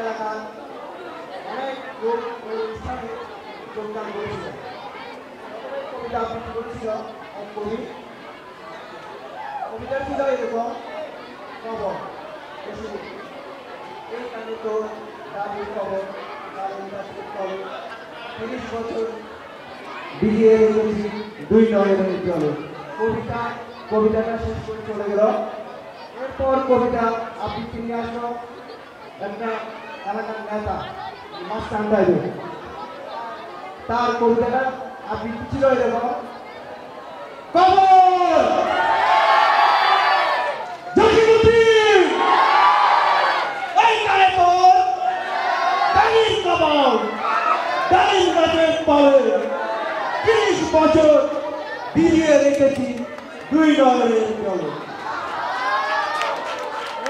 এলাকার অনেক লোক ওই স্থানে যোগদান করেছিল। কবিতা আবৃত্তি করেছিল এক কবি। কবিতা ছিল এরকম: কবর এই কানে তোর দাদির কবর, কবর ৩০ বছর বিলিয়ে রেখেছি দুই নয়নের জলে। কবিতাটা শেষ করে চলে গেল। এরপর কবিতা আবৃত্তি নিয়ে আসলো একটা এলাকার নেতা মাস্টার টাইপের। তার কবিতাটা আবৃত্তি ছিল এরকম: কবর এই কানে তোর দাদির কবর, দাদির গাছের তলে ৩০ বছর বিলিয়ে রেখেছি দুই নয়নের জলে।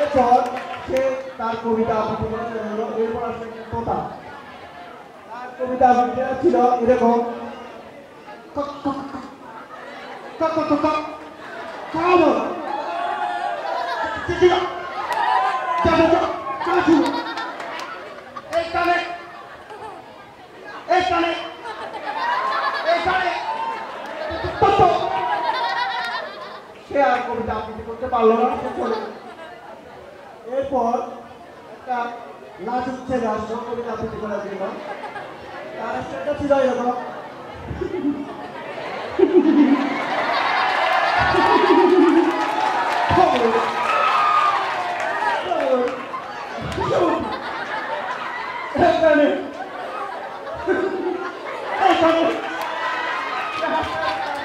এরপর সে তার কবিতা আবৃত্তি করতে হলো। এরপর আসলে তোতা, তার কবিতা আবৃত্তি ছিল এরকম: সে আর কবিতা আবৃত্তি করতে পারলো না, সে চলে গেল। এরপর একটা লাজুক ছেলে আসলো কবিতা আবৃত্তি করার জন্য। তার স্টাইলটা ছিল এরকম: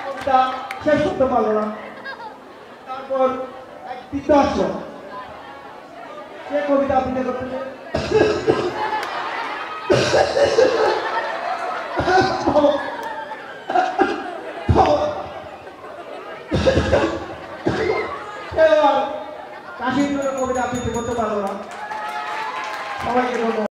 কবিতা শেষ করতে পারলো না। তারপর এক বৃদ্ধ আসলো, সে কবিতা আবৃত্তি করতেছে। কাশির জন্য কবিতা আবৃত্তি করতে পারলো না। সবাইকে ধন্যবাদ।